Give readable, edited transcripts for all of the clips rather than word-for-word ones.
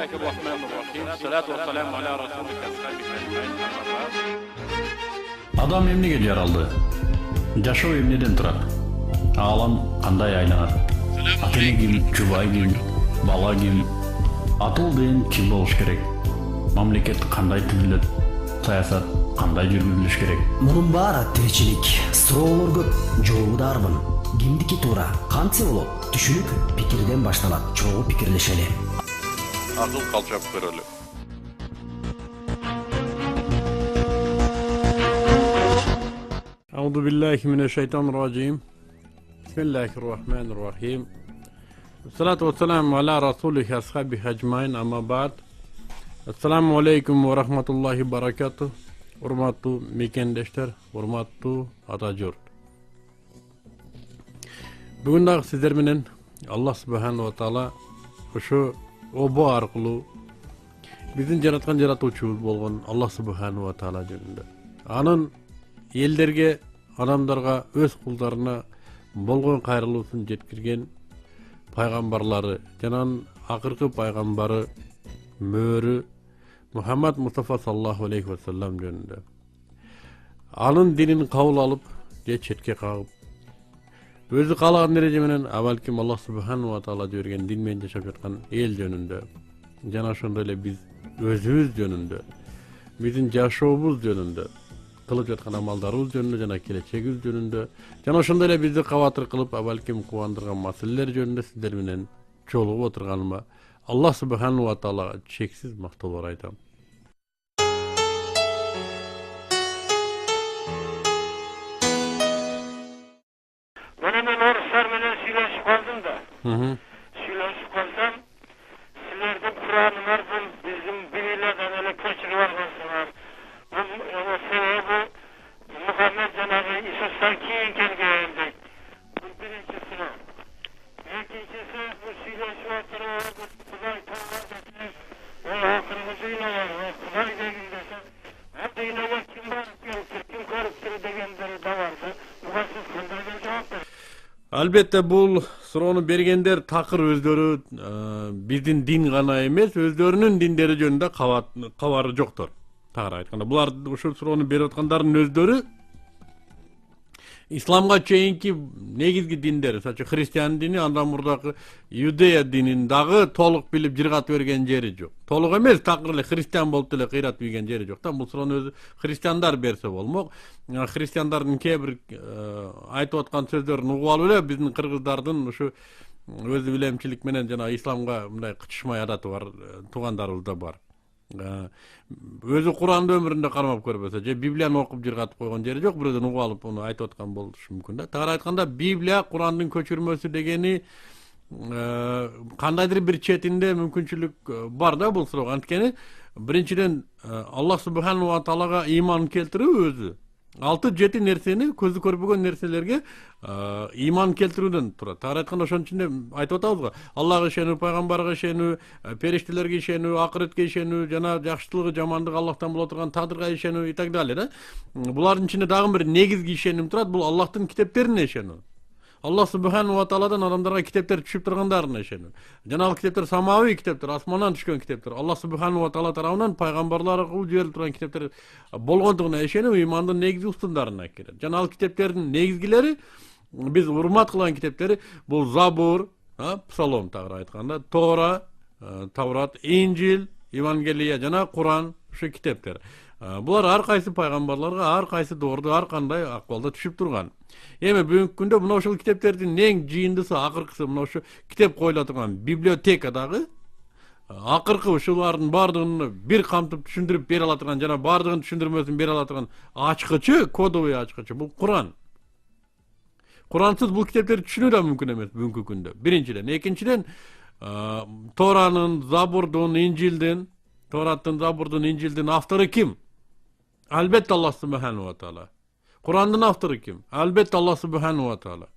Bismillahirrahmanirrahim. Salatu vesselamu ala rasulika Адам эмнеге жаралды? Жашоо эмнеден турат? Аалам кандай айланат? Ата-эне ким, жубай ким, бала ким? Атыл деген ким болуш керек? Мамлекет кандай түзүлөт? Саясат кандай жүргүзүлүш керек? Мунун баары тиричилик, суроолор көп, жообу да арбын. Кимдики туура, кантсе болот? Түшүнүк пикирден башталат, чогуу пикирлешели. Akıl kalacak böyle. أعوذ بالله من الشيطان الرجيم بسم الله الرحمن الرحيم والصلاة والسلام على رسوله أصحابه أجمعين أما بعد السلام عليكم ورحمة الله وبركاته урматтуу мекендештер, урматтуу ата журт. Бүгүн дагы сиздер менен Аллах субханаху ва таала ошо обо аркылуу биздин жараткан жаратуучубуз болгон Аллах субханаху ва таала жөнүндө анын элдерге, адамдарга, өз кулдарына болгон кайрылуусун жеткирген пайгамбарлары жанан акыркы пайгамбары мөөрү Мухаммад Мустафа саллаллаху алейхи ва саллам жөнүндө анын динин кабыл алып же четке кагып өзү каалаган эреже менен абалким Аллах субханаху ва таала жиберген дин менен жашап жаткан эл жөнүндө жана ошондой эле биз өзүбүз жөнүндө биздин жашообуз жөнүндө кылып жаткан амалдарыбыз жөнүндө жана келечегибиз жөнүндө жана ошондой эле бизди кабатыр кылып абалким кубандырган маселелер жөнүндө сиздер менен жолугуп отурганыма Аллах субханаху ва таалага чексиз мактоолор айтам. Мен орустар менен сүйлөшүп калдым да. Сүйлөшүп калсам, силердин Кураныңар бул биздин Библиядан эле көчүрүп алгансыңар. Бул себеби Мухаммед жанагы Иисустан кийин келген дейт. Бул биринчи суроо. Экинчиси бул сүйлөшүп отуруп Кудай таалар деп акыркы дүйнөгө Кудай деген десе, дүйнөгө ким барып келиптир, ким көрүптүр дегендери да барды. Буга сиз кандай жооп бересиз? Албетте бул суроону бергендер такыр өздөрү биздин дин гана эмес, өздөрүнүн диндери жөнүндө кабары жоктор. Тагыраак айтканда, булар ушул суроону берип аткандардын өздөрү исламга чейинки негизги диндер, мисалы христиан дини, андан мурдагы Иудея динин дагы толук билип жыргатып берген жери жок. Толук эмес, такыр эле христиан болуп деле кыйратып ийген жери жок да. Бул суроону өзү христиандар берсе болмок. Христиандардын кээ бир айтып аткан сөздөрүн угуп алып эле биздин кыргыздардын ушу өз билемчилик менен жана исламга мындай кычышмай адаты бар туугандарыбыз да бар. Өзү Куранды өмүрүндө кармап көрбөсө же Библияны окуп жыргатып койгон жери жок, бирөөдөн угуп алып муну айтып аткан болушу мүмкүн да. Тагыраак айтканда, Библия Курандын көчүрмөсү дегени кандайдыр бир четинде мүмкүнчүлүк бар да бул суроого. Анткени биринчиден Аллах субханаху ва таалага ыйман келтирүү өзү 6-7 нерсени, көзү көрбөгөн нерселерге ыйман келтирүүдөн турат. Тагыраак айтканда ошонун ичинде айтып атабыз го. Аллага ишенүү, пайгамбарга ишенүү, периштелерге ишенүү, акыретке ишенүү, жана жакшылыгы, жамандыгы Аллахтан боло турган тагдырга ишенүү и так далее да. Булардын ичинде дагы бир негизги ишеним турат, бул Аллахтын китептерине ишенүү. Аллах субханаху ва тааладан адамдарга китептер түшүп тургандарына ишенүү. Жана ал китептер самави китептер, асмандан түшкөн китептер. Аллах субханаху ва таала тарабынан пайгамбарлар аркылуу жиберилип турган китептер болгондугуна ишенүү ыймандын негизги устундарына кирет. Жана ал китептердин негизгилери биз урмат кылган китептери бул Забур, Псалом тагыраак айтканда, Тора, Таврат, Инжил, Евангелие жана Куран ушу китептер. Булар ар кайсы пайгамбарларга ар кайсы доордо ар кандай акыбалда түшүп турган. Эми бүгүнкү күндө мына ошол китептердин эң жыйындысы, акыркысы мына ошо китеп коюла турган библиотекадагы акыркы ушулардын баардыгын бир камтып түшүндүрүп бере ала турган жана баардыгын түшүндүрмөсүн бере ала турган ачкычы, кодовый ачкычы бул Куран. Курансыз бул китептерди түшүнүү да мүмкүн эмес бүгүнкү күндө. Биринчиден, экинчиден Торанын, Забурдун, Инжилдин, Тораттын, Забурдун, Инжилдин автору ким? Албетте Аллах субханаху ва таала. Курандын автору ким? Албетте Аллах субханаху ва таала.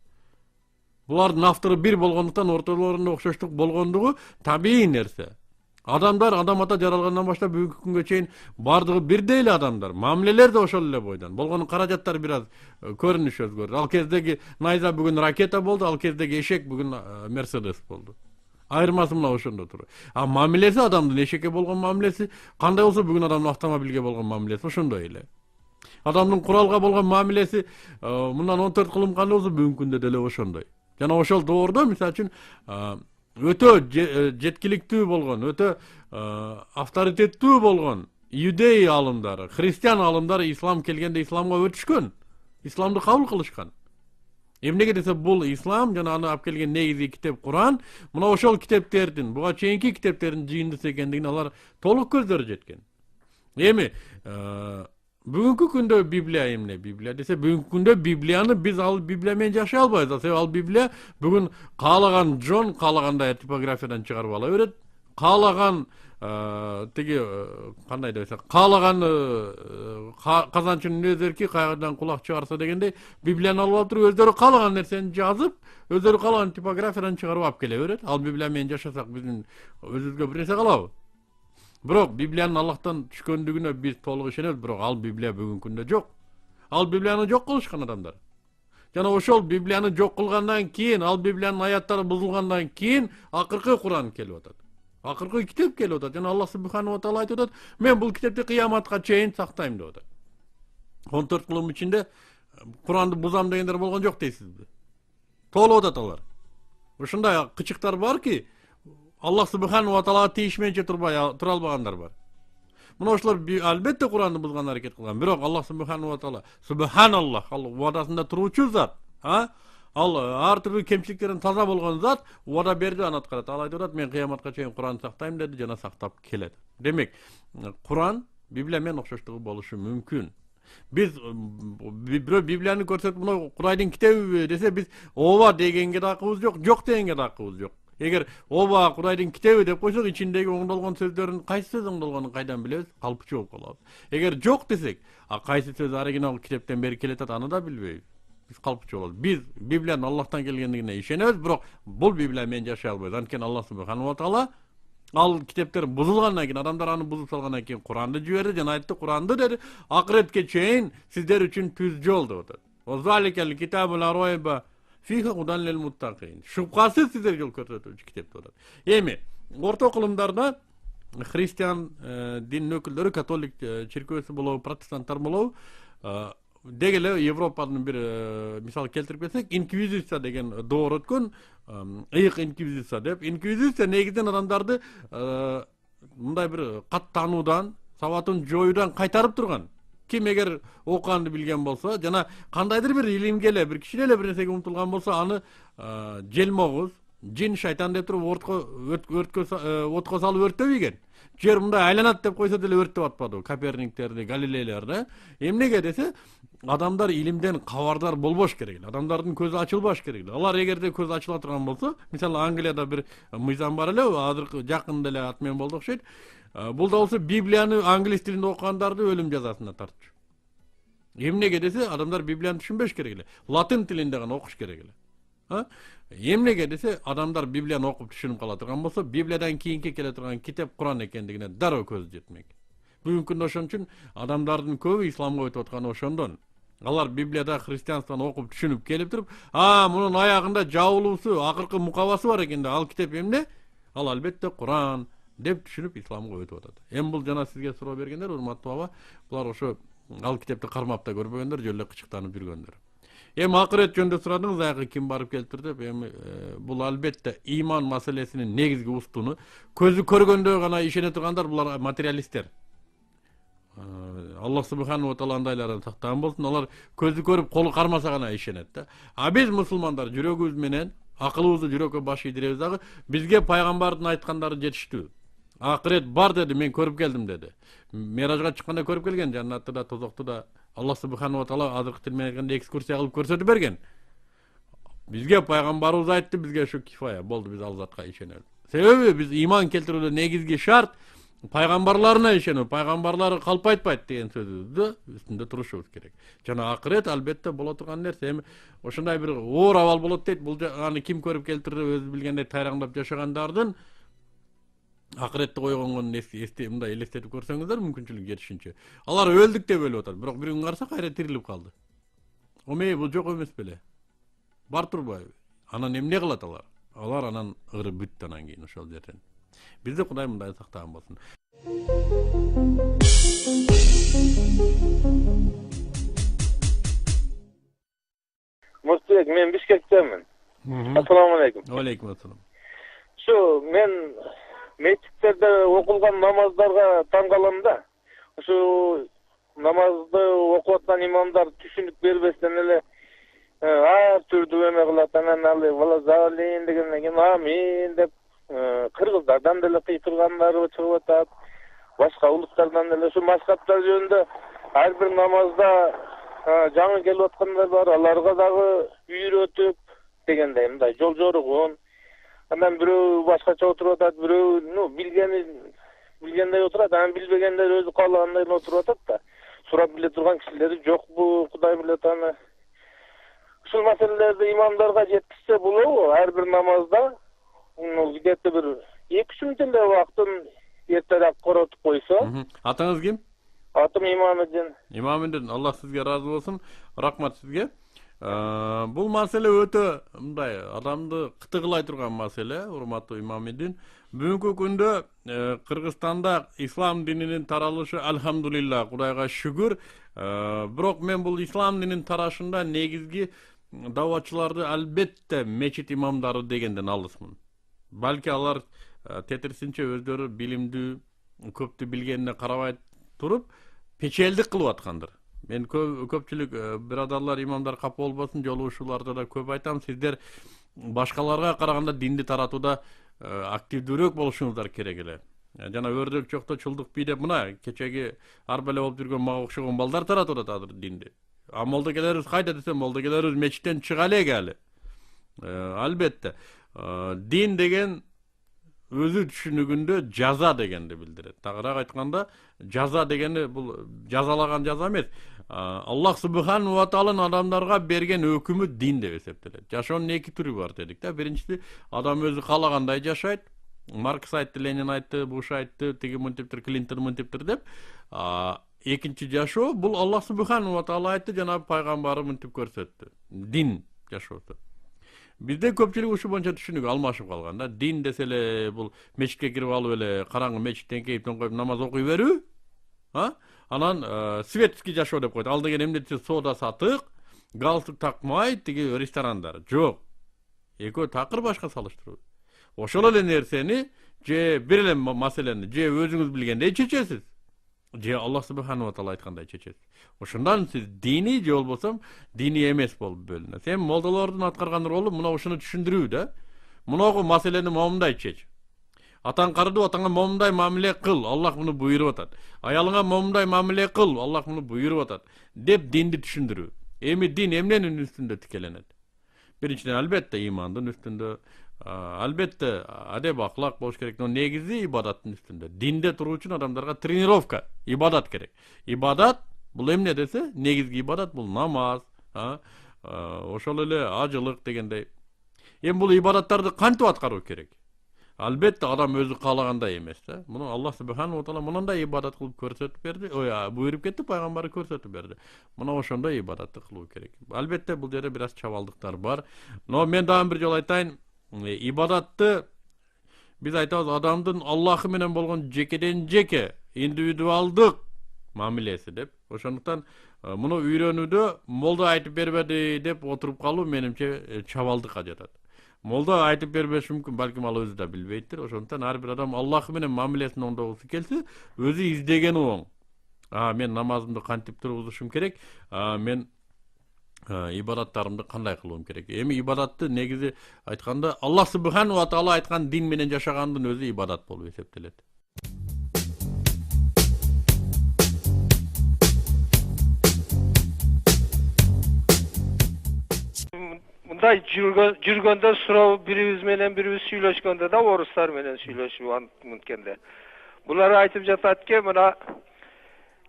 Булардын автору бир болгондуктан ортолорунда окшоштук болгондугу табигый нерсе. Адамдар адам ата жаралгандан баштап бүгүнкү күнгө чейин бардыгы бирдей эле адамдар. Мамилелер да ошол эле бойдон. Болгону каражаттар бир аз көрүнүш өзгөрдү. Ал кездеги найза бүгүн ракета болду, ал кездеги эшек бүгүн Мерседес болду. Айырмасы мына ошондо тур. А мамилеси адамдын эшекке болгон мамилеси кандай болсо бүгүн адамдын автомобилге болгон мамилеси ошондой эле. Адамдын куралга болгон мамилеси мындан 14 кылым кандай болсо бүгүнкү күндө деле ошондой. Жана ошол доордо мисалы үчүн өтө жеткиликтүү болгон, өтө авторитеттүү болгон иудей алымдары, христиан алымдары ислам келгенде исламга өтүшкөн, исламды кабыл кылышкан. Эмнеге десе бул ислам жана аны алып келген негизги китеп Куран, мына ошол китептердин, буга чейинки китептердин жыйындысы экендигин алар толук көздөрү жеткен. Эми бүгүнкү күндө Библия эмне? Библия десе бүгүнкү күндө Библияны биз ал Библия менен жашай албайбыз. Себеби ал Библия бүгүн каалаган жон каалагандай типографиядан чыгарып ала берет. Каалаган тиги кандай десе, каалаган казанчынын өз эрки кайрадан кулак чыгарса дегендей Библияны алып туруп өздөрү каалаган нерсени жазып, өздөрү каалаган типографиядан чыгарып алып келе берет. Ал Библия менен жашасак биздин өзүбүзгө бир нерсе калабы? Бирок Библиянын Аллахтан түшкөндүгүнө биз толук ишенебиз, бирок ал Библия бүгүнкү күндө жок. Ал Библияны жок кылышкан адамдар. Жана ошол Библияны жок кылгандан кийин, ал Библиянын аяттары бузулгандан кийин акыркы Куран келип атат. Акыркы китеп келип атат. Жана Аллах субханаху ва таала айтып атат: "Мен бул китепти кыяматка чейин сактайм" деп атат. 14 кылым ичинде Куранды бузам дегендер болгон жок дейсизби? Толуп атат алар. Ушундай кычыктар барки, Аллах субханаху ва таалага тийишменче тура албагандар бар. Мына ошолор албетте Куранды бузган аракет кылган. Бирок Аллах субханаху ва таала, субханаллах, ал уадасында туруучу зат, ал ар түрдүү кемчиликтерден таза болгон зат уада берди, аны аткарат. Ал айтып атат: "Мен кыяматка чейин Куранды сактайм" деди, жана сактап келет. Демек, Куран Библия менен окшоштугу болушу мүмкүн. Биз бирөө Библияны көрсөтүп, мына Курайдын китеби десе, биз ооба дегенге да акыбыз жок, жок дегенге да акыбыз жок. Эгер ооба Курайдын китеби деп койсок, ичиндеги оңдолгон сөздөрдүн кайсы сөз оңдолгонун кайдан билебиз? Калпчу болуп калабыз. Эгер жок десек, кайсы сөз оригинал китептен бери келет, аны да билбейбиз. Биз калпчу болобуз. Биз Библиянын Аллахтан келгендигине ишенебиз, бирок бул Библия менен жашай албайбыз. Анткени Аллах субханаху ва таала ал китептер бузулгандан кийин, адамдар аны бузуп салгандан кийин Куранды жиберди, жана айтты: "Куранды" деди, "акыретке чейин сиздер үчүн түз жол" деп атат. "Вазаликал китабу ла райба фиха худан лил муттакин". Шубхасыз сиздер жол көрсөтүүчү китеп деп атат. Эми орто кылымдарда христиан дин өкүлдөрү, католик чиркөөсү болобу, протестанттар болобу, деги эле Европанын бир мисал келтирип кетсек, инквизиция деген доор өткөн, ыйык инквизиция деп. Инквизиция негизинен адамдарды мындай бир каттануудан, сабатын жоюудан кайтарып турган. Ким эгер окуганды билген болсо, жана кандайдыр бир илимге эле, бир кичине эле бир нерсеге умтулган болсо, аны желмогуз, жин, шайтан деп туруп отко салып өрттөбүйген. Жер мындай айланат деп койсо деле өрттөп атпады. Коперниктерди, Галилейлерди. Эмнеге десе, адамдар илимден кабардар болбош керек эле. Адамдардын көзү ачылбаш керек эле. Алар эгерде көзү ачыла турган болсо, мисалы Англияда бир мыйзам бар эле, азыр жакында эле ат менен болду окшойт. Бул да болсо Библияны англис тилинде окугандарды өлүм жазасына тартчу. Эмнеге десе, адамдар Библияны түшүнбөш керек эле. Латын тилинде гана окуш керек эле. Эмнеге десе, адамдар Библияны окуп түшүнүп кала турган болсо, Библиядан кийинки келе турган китеп Куран экендигине дароо көз жетмек. Бүгүнкү күндө ошон үчүн адамдардын көбү исламга өтүп атканы ошондон. Алар Библияда христианствону окуп түшүнүп келип туруп, мунун аягында жабылуусу, акыркы мукабасы бар экен да, ал китеп эмне? Ал албетте Куран деп түшүнүп исламга өтүп атат. Эми бул жана сизге суроо бергендер, урматтуу баба, булар ошо ал китепти кармап да көрбөгөндөр, жөн эле кычыктанып жүргөндөр. Эми акырет жөнүндө сурадыңыз, аяка ким барып келтир деп. Эми бул албетте ыйман маселесинин негизги устуну. Көзү көргөндө гана ишене тургандар булар материалисттер. Аллах субханаху ва таала андайлардан сактаган болсун. Алар көзү көрүп колу кармаса гана ишенет да. А биз мусулмандар жүрөгүбүз менен акылыбызды жүрөккө баш ийдиребиз дагы. Бизге пайгамбардын айткандары жетиштүү. Акырет бар деди, мен көрүп келдим деди. Миражга чыкканда көрүп келген, жаннатты да, тозокту да. Аллах субханаху ва таала азыркы тил менен айтканда экскурсия кылып көрсөтүп берген. Бизге пайгамбарыбыз айтты, бизге ушу кифая болду, биз ал затка ишенебиз. Себеби биз ыйман келтирүүдө негизги шарт пайгамбарларына ишенүү, пайгамбарлары калп айтпайт деген сөзүбүздү үстүндө турушубуз керек. Жана акырет албетте боло турган нерсе. Эми ошондой бир оор абал болот дейт. Бул аны ким көрүп келтирди, өзү билгендей тайраңдап жашагандардын акыретте койгонгон мындай элестетип көрсөңүздөр, мүмкүнчүлүк жетишинче. Алар өлдүк деп өлүп атат, бирок бир күн караса кайра тирилип калды. Омей бул жок эмес беле? Бар турбайбы? Анан эмне кылат алар? Алар анан ыры бүттү анан кийин ошол жерден. Бизде Кудай мындай сактаган болсун. Мустбек, мен Бишкектемин. Ассаламу алейкум. Алейкум ассалам. Şu men mescitlerde okулган намаздарга таң калам да. Şu намазды окуп аткан имамдар түшүнүк бербестен эле ар түрдүү эме кылат, анан алы вала залин дегенден кийин амин деп кыргыздардан деле кыйкыргандар чыгып атат. Башка улуттардан деле şu маскаттар жөнүндө ар бир намазда жаңы келип аткандар бар, аларга дагы үйрөтүп дегендей мындай жол жоругун. Андан бирөө башкача отуруп атат, бирөө билгендей отурат, анан билбегендер өзү каалагандай отуруп атат да. Сурап биле турган кишилери жокпу, Кудай билет аны. Ушул маселелерди имамдарга жеткизсе болобу? Ар бир намазда где-то бир 2-3 мүнөт эле убактын эртерээк коротуп койсо. Атыңыз ким? Атым Имамидин. Имамидин, Аллах сизге разы болсун. Рахмат сизге. Бул маселе өтө мындай адамды кытыгылай турган маселе, урматтуу Имамидин. Бүгүнкү күндө Кыргызстанда ислам дининин таралышы алхамдулилла, Кудайга шүгүр. Бирок мен бул ислам дининин тарашында негизги давачыларды албетте мечит имамдары дегенден алысмын. Балки алар тетирсинче өздөрү билимдүү, көптү билгенине карабай туруп, печелдик кылып аткандыр. Мен көпчүлүк бирадарлар, имамдар капа болбосун, жолугушууларда да көп айтам, сиздер башкаларга караганда динди таратууда активдүүрөөк болушуңуздар керек эле. Жана өрдөк чокто чулдук бий деп мына кечеги ар беле болуп жүргөн мага окшогон балдар таратып атат азыр динди. А молдогелерибиз кайда десем, молдогелерибиз мечиттен чыга элек али. Албетте дин деген өзү түшүнүгүндө жаза дегенди билдирет. Тагыраак айтканда, жаза дегени бул жазалаган жаза эмес. Аллах субхану ва таала адамдарга берген өкүмү дин деп эсептелет. Жашоонун эки түрү бар дедик да. Биринчиси, адам өзү каалагандай жашайт. Маркс айтты, Ленин айтты, Буш айтты, тиги мынтиптир, Клинтон мынтиптир деп. Экинчи жашоо бул Аллах субхану ва таала айтты, жана пайгамбары мынтип көрсөттү. Дин жашоосу. Бизде көпчүлүк ушу боюнча түшүнүк алмашып калган да. Дин десе эле бул мечитке кирип алып эле караңгы мечиттен кейип тоңкоюп намаз окуй берүү. Анан светский жашоо деп койду. Ал деген эмне десе соода сатык, галстук такмай, тиги ресторандар. Жок. Экөө такыр башка салыштыруу. Ошол эле нерсени же бир эле маселени же өзүңүз билгендей чечесиз. Же Аллах субхану ва таала айткандай чечесиз. Ошондон сиз дини же болбосо дини эмес болуп бөлүнөт. Эми молдолордун аткарган ролу мына ушуну түшүндүрүү да. Мунагу маселени момундай чеч. Атаң карыды, атаңа момундай мамиле кыл, Аллах муну буйруп атат. Аялыңа момундай мамиле кыл, Аллах муну буйруп атат деп динди түшүндүрүү. Эми дин эмненин үстүндө тикеленет? Биринчиден албетте имандын үстүндө, албетте адеп аклак болуш керек, но негизи ибадаттын үстүндө. Динде туруу үчүн адамдарга тренировка, ибадат керек. Ибадат бул эмне десе, негизги ибадат бул намаз, ошол эле ажылык дегендей. Эми бул ибадаттарды кантип аткаруу керек? Албетте адам өзү каалагандай эмес да. Муну Аллах субхану ва таала мындай ибадат кылып көрсөтүп берди. Буйруп кетти, пайгамбары көрсөтүп берди. Мына ошондой ибадатты кылуу керек. Албетте бул жерде бир аз чабалдыктар бар. Но мен дагы бир жолу айтайын, ибадатты биз айтабыз адамдын Аллахы менен болгон жекеден жеке индивидуалдык мамилеси деп. Ошондуктан муну үйрөнүүдө молда айтып бербеди деп отуруп калуу менимче чабалдыкка жатат. Молда айтып бербеш мүмкүн, балким ал өзү да билбейттир. Ошондуктан ар бир адам Аллах менен мамилесин оңдогусу келсе, өзү издегени оң. Мен намазымды кантип тургузушум керек? Мен ибадаттарымды кандай кылуум керек? Эми ибадатты негизи айтканда Аллах субхану ва таала айткан дин менен жашагандын өзү ибадат болуп эсептелет. Мындай жүргөндө суроо бирибиз менен бирибиз сүйлөшкөндө да орустар менен сүйлөшүп анткенде. Булар айтып жатат ки, мына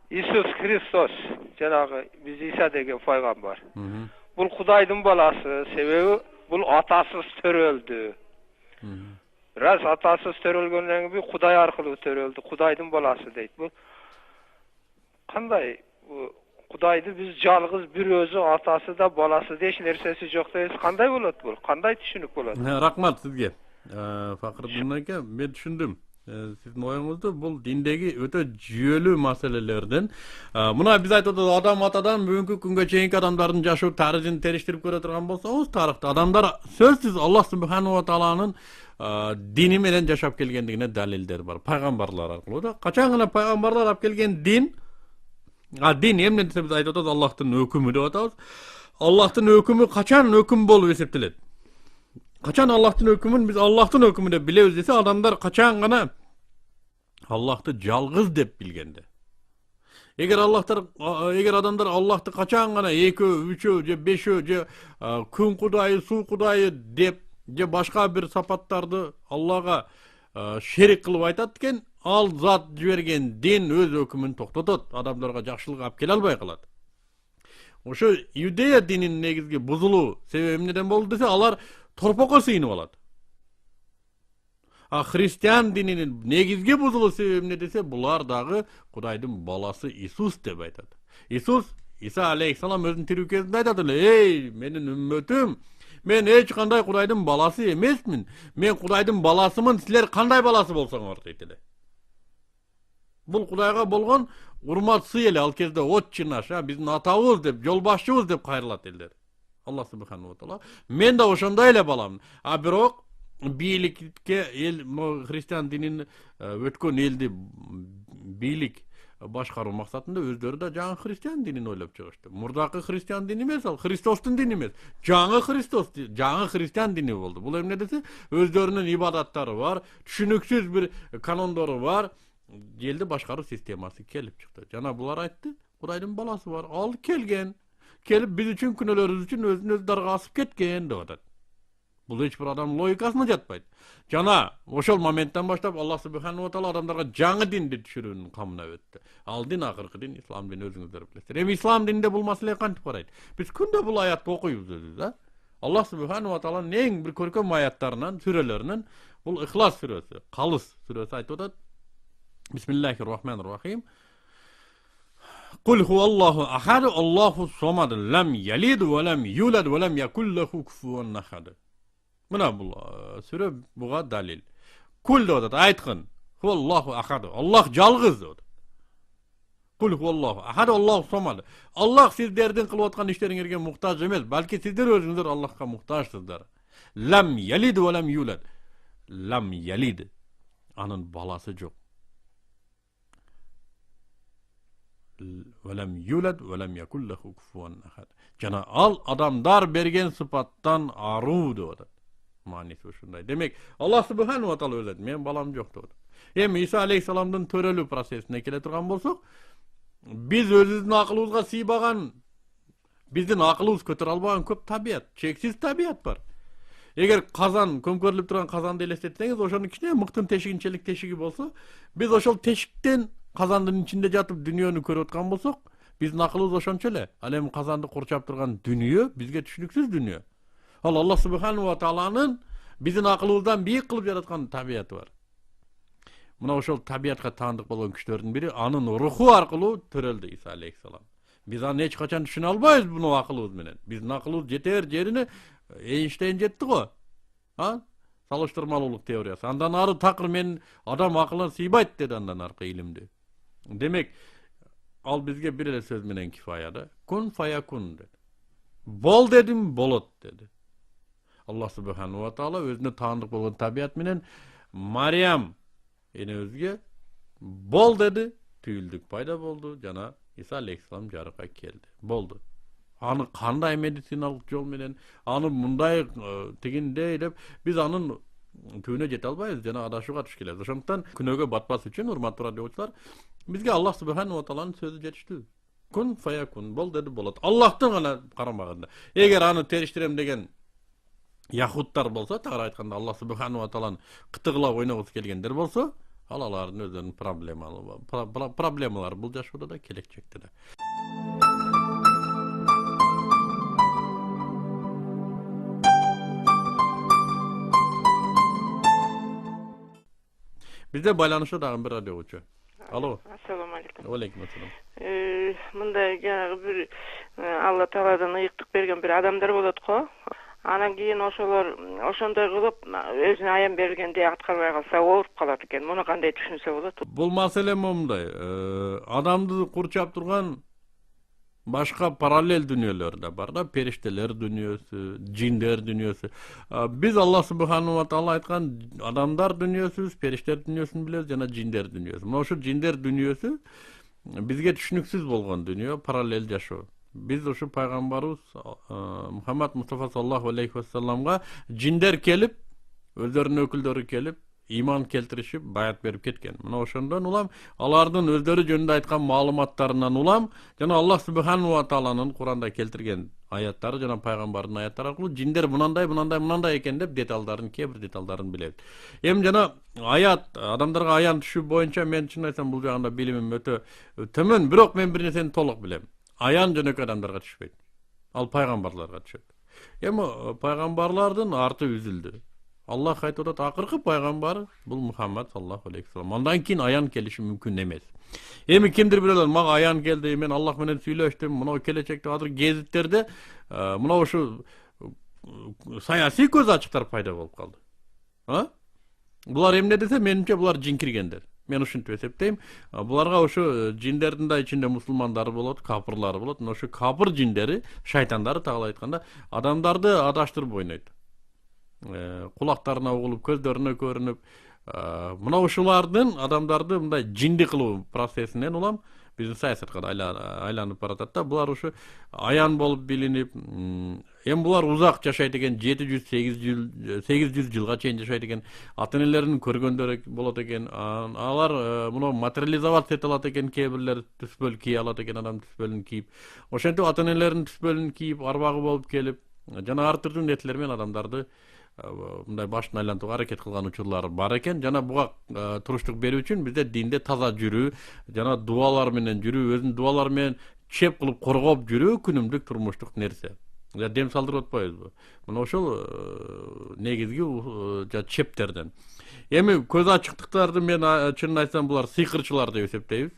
Иисус Христос, жанагы биз Иса деген пайгамбар. Бул Кудайдын баласы, себеби бул атасыз төрөлдү. Раз атасыз төрөлгөндөн кийин Кудай аркылуу төрөлдү, Кудайдын баласы дейт. Бул кандай Kudaydı biz жалгыз bir özü, atası da balası da eş nersesi yok da kanday bolat bu? Kanday düşünük bolat? Рахмат сизге. Факырдын ака, мен түшүндүм. Сиздин оюңузду бул диндеги өтө жүйөлүү маселелерден. Мына биз айтып атабыз, адам атадан бүгүнкү күнгө чейинки адамдардын жашоо тарыхын териштирип көрө турган болсоңуз, тарыхта адамдар сөзсүз Аллах субханала тааланын дини менен жашап келгендигине далилдер бар. Пайгамбарлар аркылуу да. Качан гана пайгамбарлар алып келген дин, дин эмне десе биз айтып атабыз, Аллахтын өкүмү деп атабыз. Аллахтын өкүмү качан өкүм болуп эсептелет? Kaçan Allah'tın hükmün biz Allah'tın hükmünü de biliyoruz dese adamlar kaçan gana Allah'tı жалгыз dep bilgende. Eğer adamlar Allah'tı kaçan gana 2, 3, 5, kun kudayı, su kudayı dep je başka bir sapattardı Allah'a şerik kılıp aytatken al zat jibерген din öz hükmün toktotot. Adamlarga jakşılık alып kele alбай kalat. Oşo Yudeya dininin negizgi buzulu sebebi neden boldu dese alar torpakka sıyınıp alat. Hristiyan dininin negizgi buzulu sebebi ne dese bular dağı Kudaydın balası İsus dep aytat. İsa aleyhissalam özün tiriw kezinde aytat, ey menin ümmetim, men hiç kanday Kudaydın balası emesmin. Men Kudaydın balasımın, sizler kanday balası bolsaňlar deydi. Bul Kudayga bolgon urmat sı ele al kezde ot çinaş, bizdin atawız dep, jolbaşçыбыз dep kayrylat eller. Allah subhanahu wa taala. Men de oşonda ele balam. Birok biyilikke el Hristiyan dininin ötkön eldi biyilik başkarуу maksatında özleri de жаңы Hristiyan dinini oylap çygyşdy. Murdakı Hristiyan dini emes, al Kristostun dini emes. жаңы Hristiyan dini boldu. Bul emne dese özlerinin ibadattary var, düşünüksüz bir kanondoru var. Geldi başkarуу sisteması kelip çıktı. Jana bular aytdı, Kudaydın balası var, al kelgen. Kelip biz üçün künelerimiz üçün özünü öz darga asıp ketken dep atat. Bul hiç bir adam logikasyna jatpayt. Jana oşol momentten başlap Allah subhanahu wa taala adamlarga жаңы dindi düşürүүnүн kamına öttü. Al din akırkı din, İslam dini özüňizler bilesizler. Hem İslam dininde bul masale kantip garayt. Biz күндө bul ayatты okuýubuz özüz da. Allah subhanahu wa taala neň bir körkem ayatlarынан, sürelerinden bul İhlas süresi, Kalys süresi aytып atat. Bismillahirrahmanirrahim. Kul huvallahu ahad, Allahu samad, lam yalid ve lam yulad ve lam yakul lehu kufuwan ahad. Mına bu süre buga dalil. Kul deýät, aytgın. Huvallahu ahad. Allah жалгыз deýät. Kul huvallahu ahad, Allahu samad. Allah sizlerden kılıp atkan işleriňerge muhtaç emes, balki sizler özüňizler Allah'a muhtaçsızlar. Lam yalid ve lam yulad. Lam yalid. Anın balası jok. Velem yulad velem yakul lehu kufuwan ahad. Jana al adamlar bergen sıfattan aruu diyor. Manisi şunday. Demek Allah subhanahu wa taala özet, men balam jok diyor. Hem İsa aleyhissalamdın törelүү prosesine kele turgan bolsak, biz özübüzdün akılыбызга sıybagan, bizdin akılыбыз kötüre albagan köp tabiat, çeksiz tabiat var. Eger kazan, kömkörülüp turan kazandı elestetseniz, oşonun içine mıktın teşigin çelik teşigi bolsa, biz oşol teşikten kazandın içinde jatıp dünýöni körüp atkan bolsak, bizdin akılыбыз oşonço ele. Al em kazandy kurçap turgan dünýö bizge түшүнүксүz dünýö. Al Allah subhanahu wa taalanın bizdin akılыбызdan biýik kılıp yaratkan tabiaty var. Muna oşol tabiatka taandyk bolgan kişilerden biri anın ruhu arkılуу töreldi İsa aleyhissalam. Biz аны hiç kaçan düşüne albayız bunu akılыбыз menen. Bizdin akılыбыз jeter jerine Einstein jetti go. Salıştırmalılık teoriyası. Andan arı takır men adam akılına sıybayt dedi andan arka ilimdi. Demek al bizge bir ele söz menen kifayada. Kun fayakun dedi. Bol dedim bolot dedi. Allah subhanahu wa taala özüne taandyk bolgan tabiat menen Maryam ene özge bol dedi. Tüyüldük payda boldu. Jana İsa aleyhissalam jarıkka keldi. Boldu. Anı kanday medisinalыk jol menen, anı munday tiginde dep biz anın tüyüne jete albayız, jana adaşuga tuş keleriz. Oşoндуктан күнөgө батпас үчүн урматтуу радиочулар, bizge Allah subhanahu wa taalanın sözü жетиштүү. Kun fayakun, bol dedi bolat. Allah'tan gana karamaganda. Eger anı teriştirem degen Yahudlar bolsa, tagara aytkanda Allah subhanahu wa taalanın kıtıgılap oynagысы kelgenler bolsa, alaların özlerinin problemalary bul jaşoodda da kelekjekde de. Bizde baylanışda dağın bir radyocu. Алло. Assalomu alaykum. Алейкум ассалам. Мындай жанагы бир Алла Тааладан ыйыктык берген бир адамдар болот го. Анан кийин ошолор ошондой кылып өзүнө аян бергенде аткарбай калса ооруп калат экен. Муну кандай түшүнсө болот? Бул маселе момундай. Адамды курчап турган башка параллель дүнүйөлөр да бар да, периштелер дүнүйөсү, жиндер дүнүйөсү. Биз Аллах субханаху ва таала айткан адамдар дүнүйөсүбүз, периштелер дүнүйөсүн билебиз жана жиндер дүнүйөсү. Мына ошо жиндер дүнүйөсү бизге түшүнүксүз болгон дүнүйө, параллель жашоо. Биз ушу пайгамбарыбыз Мухаммад Мустафа саллаллаху алейхи вассаламга жиндер келип, өздөрүнүн өкүлдөрү келип, иман келтиришип, баят берип кеткен. Мына ошондон улам алардын өздөрү жөнүндө айткан маалыматтарынан улам жана Аллах субханаху ва тааланын Куранда келтирген аяттары жана пайгамбардын аяттары аркылуу жиндер мынандай экен деп кээ бир деталдарын билебиз. Эми жана аят, адамдарга аян түшүү боюнча мен чын айтсам бул жагында билимим өтө төмөн, бирок мен бир нерсени толук билем. Аян жөнөкөй адамдарга түшпөйт. Ал пайгамбарларга түшөт. Эми пайгамбарлардын арты үзүлдү. Аллах айтып атат, акыркы пайгамбар бул Мухаммад саллаллаху алейхи вассалам. Андан кийин аян келиши мүмкүн эмес. Эми кимдир бирөөлөр мага аян келди, мен Аллах менен сүйлөштүм, мына келечекте азыр гезиттерде мына ушу саясий көз ачыктар пайда болуп калды. Булар эмне десе, менимче булар жинкиргендер. Мен ушинтип эсептейм. Буларга ошо жиндердин да ичинде мусулмандары болот, капырлары болот. Ошо капыр жиндери, шайтандары тагыла айтканда, адамдарды адаштырып ойнойт. Кулактарына угулуп, көздөрүнө көрүнүп, мына ушулардын адамдарды мындай жинди кылуу процессинен улам биздин саясатка айланып баратат да. Булар ушу аян болуп билинип, эми булар узак жашайт экен, 700-800 жылга чейин жашайт экен. Ата-энелерин көргөндөр болот экен. Алар муну материализация эте алат экен, кээ бирлер түспөл кие алат экен, адам түспөлүн кийип. Ошентип ата-энелерин түспөлүн кийип, арбагы болуп келип, жана ар түрдүү нерселер менен адамдарды мындай башын айлантууга аракет кылган учурлар бар экен. Жана буга туруштук берүү үчүн бизде динде таза жүрүү, жана дуалар менен жүрүү, өзүнүн дуалары менен чеп кылып коргоп жүрүү күнүмдүк турмуштук нерсе. Дем салдырып атпайбызбы? Мына ошол негизги чептерден. Эми көз ачыктыктарды мен чынын айтсам булар сыйкырчылар деп эсептейбиз.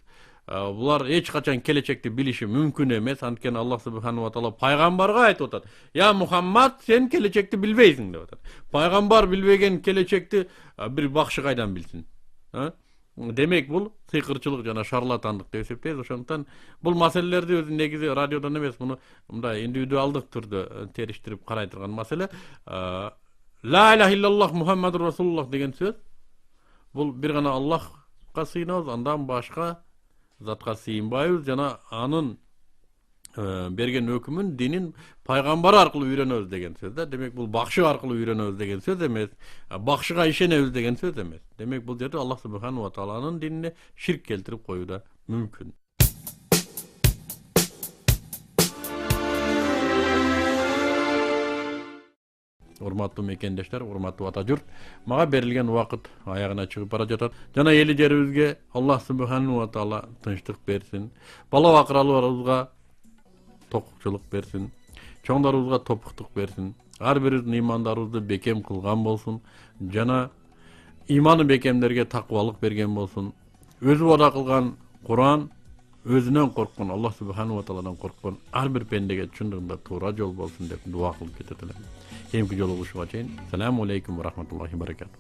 Булар эч качан келечекти билиши мүмкүн эмес. Анткени Аллах субханаху ва таала пайгамбарга айтып атат: "Я Мухаммад, сен келечекти билбейсиң" деп атат. Пайгамбар билбеген келечекти бир бакшы кайдан билсин? Демек бул сыйкырчылык жана шарлатандык деп эсептейбиз. Ошондуктан бул маселелерди өзү негизи радиодон эмес, муну мындай индивидуалдык түрдө териштирип карай турган маселе. Ла илаха иллаллах Мухаммадур Расулуллах деген сөз бул бир гана Аллахка сыйынабыз, андан башка затка сыйынбайбыз жана анын берген өкүмүн, динин пайгамбар аркылуу үйрөнөбүз деген сөз да. Демек бул бакшы аркылуу үйрөнөбүз деген сөз эмес, бакшыга ишенебиз деген сөз эмес. Демек бул жерде Аллах субханаху ва тааланын динине ширк келтирип коюу да мүмкүн. Урматтуу мекендештер, урматтуу ата журт, мага берилген убакыт аягына чыгып бара жатат. Жана эли жерибизге Аллах субханаху ва таала тынчтык берсин. Бала бакыраларыбызга токчулук берсин. Чоңдарыбызга топуктук берсин. Ар бирибиздин ыймандарыбызды бекем кылган болсун. Жана ыйманы бекемдерге такыбалык берген болсун. Өзү вада кылган Куран, өзүнөн корккон, Аллах субханаху ва тааладан корккон ар бир пендеге чындыгында туура жол болсун деп дуа кылып кетет элем. Кийинки жолугушууга чейин саламу алейкум ва рахматуллахи ва баракатуh.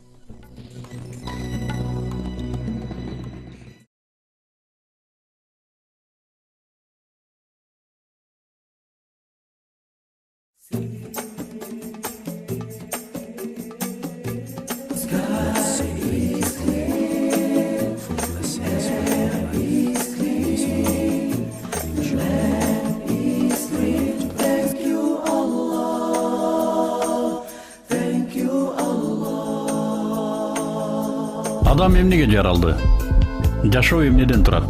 Адам эмнеге жаралды? Жашоо эмнеден турат?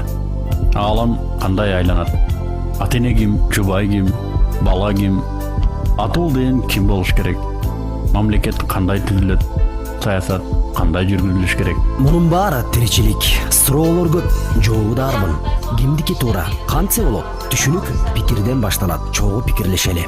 Алам кандай айланат? Ата-эне ким, жубай ким, бала ким? Атыл деген ким болуш керек? Мамлекет кандай түзүлөт? Саясат кандай жүргүзүлүш керек? Мунун баары тиричилик, суроолор көп, жообу да арбын. Кимдики туура, кантсе болот? Түшүнүк пикирден башталат. Чогуу пикирлешели.